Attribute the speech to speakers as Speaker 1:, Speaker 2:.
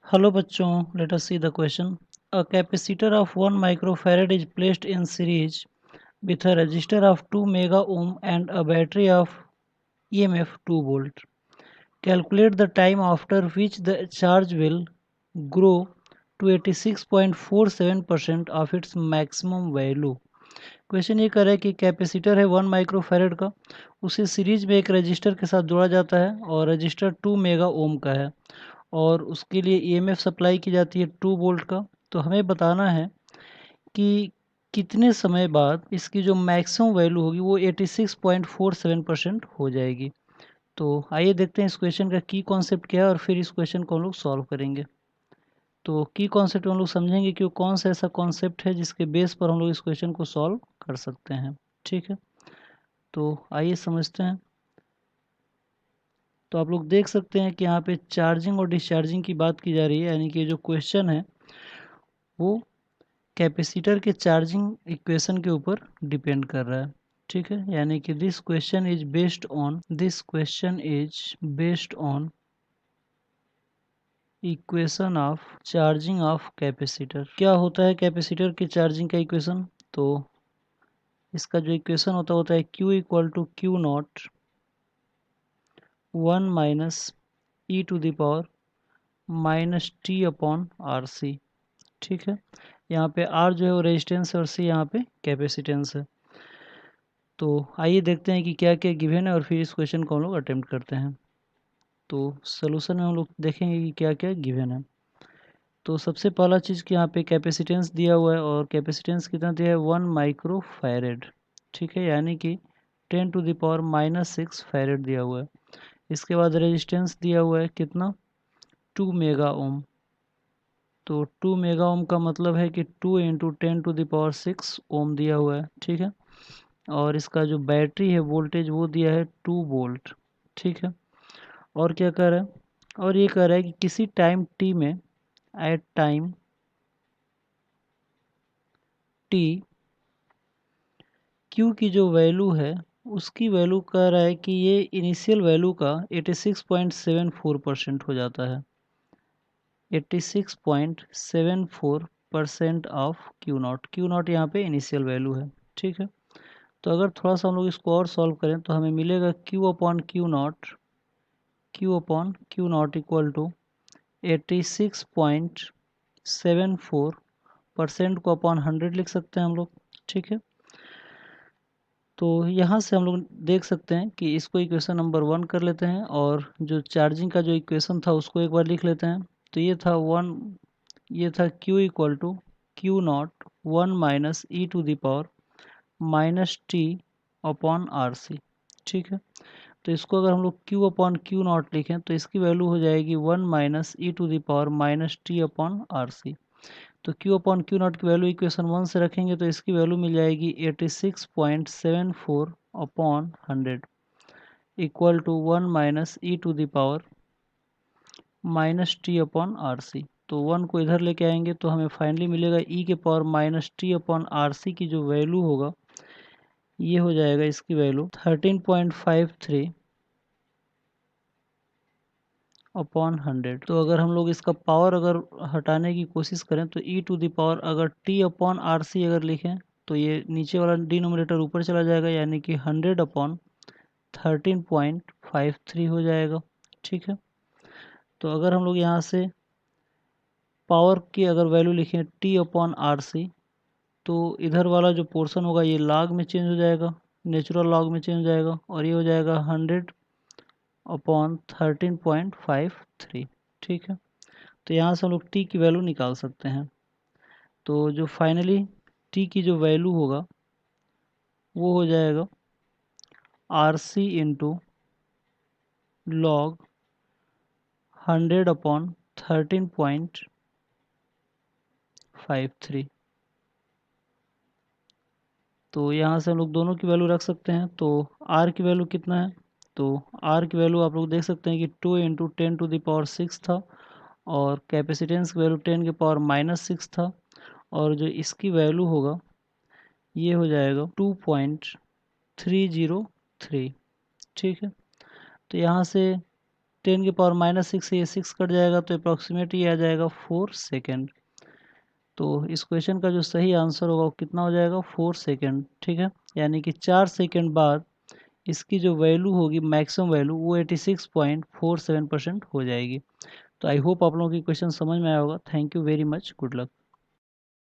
Speaker 1: Hello bachchon, let us see the question. A capacitor of 1 microfarad is placed in series with a resistor of 2 mega ohm and a battery of EMF 2 volt. Calculate the time after which the charge will grow to 86.47% of its maximum value. Question ये कर रहा है कि capacitor है 1 microfarad का, उसे series में एक रजिस्टर के साथ जोड़ा जाता है और रजिस्टर 2 मेगा ओम का है और उसके लिए ईएमएफ सप्लाई की जाती है 2 वोल्ट का। तो हमें बताना है कि कितने समय बाद इसकी जो मैक्सिमम वैल्यू होगी वो 86.47% हो जाएगी। तो आइए देखते हैं इस क्वेश्चन का की कॉन्सेप्ट क्या है और फिर इस क्वेश्चन को हम लोग सॉल्व करेंगे। तो की कॉन्सेप्ट हम लोग समझेंगे कि वो कौन सा ऐसा कॉन्सेप्ट है जिसके बेस पर हम लोग इस क्वेश्चन को सॉल्व कर सकते हैं। ठीक है, तो आइए समझते हैं। तो आप लोग देख सकते हैं कि यहाँ पे चार्जिंग और डिस्चार्जिंग की बात की जा रही है, यानी कि जो क्वेश्चन है वो कैपेसिटर के चार्जिंग इक्वेशन के ऊपर डिपेंड कर रहा है। ठीक है, यानी कि this question is based on equation of charging of capacitor. क्या होता है कैपेसिटर के चार्जिंग का इक्वेशन? तो इसका जो इक्वेशन होता है Q equal to Q naught 1 minus e to the power minus t upon R C. ठीक है, यहाँ पे R जो है वो रेजिस्टेंस है और C यहाँ पे कैपेसिटेंस है। तो आइए देखते हैं कि क्या क्या गिवन है और फिर इस क्वेश्चन को हम लोग अटेम्प्ट करते हैं। तो सोल्यूशन में हम लोग देखेंगे कि क्या क्या गिवन है। तो सबसे पहला चीज़ कि यहाँ पे कैपेसिटेंस दिया हुआ है और कैपेसिटेंस कितना दिया है 1 माइक्रो फैरेड। ठीक है, यानी कि 10 to the power minus 6 farad दिया हुआ है। इसके बाद रेजिस्टेंस दिया हुआ है कितना 2 मेगा ओम। तो 2 मेगा ओम का मतलब है कि 2 इंटू 10 टू द पावर 6 ओम दिया हुआ है। ठीक है, और इसका जो बैटरी है वोल्टेज वो दिया है 2 वोल्ट। ठीक है, और क्या कह रहा है, और ये कह रहा है कि किसी टाइम टी में, एट टाइम टी, क्यू की जो वैल्यू है उसकी वैल्यू कह रहा है कि ये इनिशियल वैल्यू का 86.74% हो जाता है। 86.74% ऑफ क्यू नॉट यहाँ पे इनिशियल वैल्यू है। ठीक है, तो अगर थोड़ा सा हम लोग इसको और सॉल्व करें तो हमें मिलेगा Q upon Q naught equal to 86.74% को अपॉन 100 लिख सकते हैं हम लोग। ठीक है, तो यहाँ से हम लोग देख सकते हैं कि इसको इक्वेशन नंबर 1 कर लेते हैं और जो चार्जिंग का जो इक्वेशन था उसको एक बार लिख लेते हैं। तो ये था Q equal to Q naught 1 minus e to the power minus t upon R C. ठीक है, तो इसको अगर हम लोग Q अपॉन क्यू नॉट लिखें तो इसकी वैल्यू हो जाएगी 1 minus e to the power minus t upon R C. तो Q अपॉन क्यू नॉट की वैल्यू इक्वेशन 1 से रखेंगे तो इसकी वैल्यू मिल जाएगी 86.74 upon 100 equal to 1 minus e to the power minus t upon R C. तो 1 को इधर लेके आएंगे तो हमें फाइनली मिलेगा ई के power minus t upon R C की जो वैल्यू होगा ये हो जाएगा इसकी वैल्यू 13.53 अपॉन 100। तो अगर हम लोग इसका पावर अगर हटाने की कोशिश करें तो ई टू द पावर अगर टी अपॉन आर सी अगर लिखें तो ये नीचे वाला डिनोमिनेटर ऊपर चला जाएगा, यानी कि 100 अपॉन 13.53 हो जाएगा। ठीक है, तो अगर हम लोग यहाँ से पावर की अगर वैल्यू लिखें टी अपॉन आर सी तो इधर वाला जो पोर्शन होगा ये लॉग में चेंज हो जाएगा, नेचुरल लॉग में चेंज हो जाएगा और ये हो जाएगा 100 अपॉन 13.53। ठीक है, तो यहाँ से हम लोग टी की वैल्यू निकाल सकते हैं। तो जो फाइनली टी की जो वैल्यू होगा वो हो जाएगा R C into log 100 upon 13.53। तो यहाँ से हम लोग दोनों की वैल्यू रख सकते हैं। तो आर की वैल्यू कितना है, तो आर की वैल्यू आप लोग देख सकते हैं कि 2 इंटू 10 टू द पावर 6 था और कैपेसिटेंस की वैल्यू 10 के पावर माइनस 6 था और जो इसकी वैल्यू होगा ये हो जाएगा 2.303। ठीक है, तो यहाँ से 10⁻⁻6 से ये 6 कट जाएगा तो अप्रॉक्सीमेट ये आ जाएगा 4 सेकेंड। तो इस क्वेश्चन का जो सही आंसर होगा वो कितना हो जाएगा 4 सेकेंड। ठीक है, यानी कि 4 सेकेंड बाद इसकी जो वैल्यू होगी मैक्सिमम वैल्यू वो 86.47% हो जाएगी। तो आई होप आप लोगों की क्वेश्चन समझ में आया होगा। Thank you very much, good luck.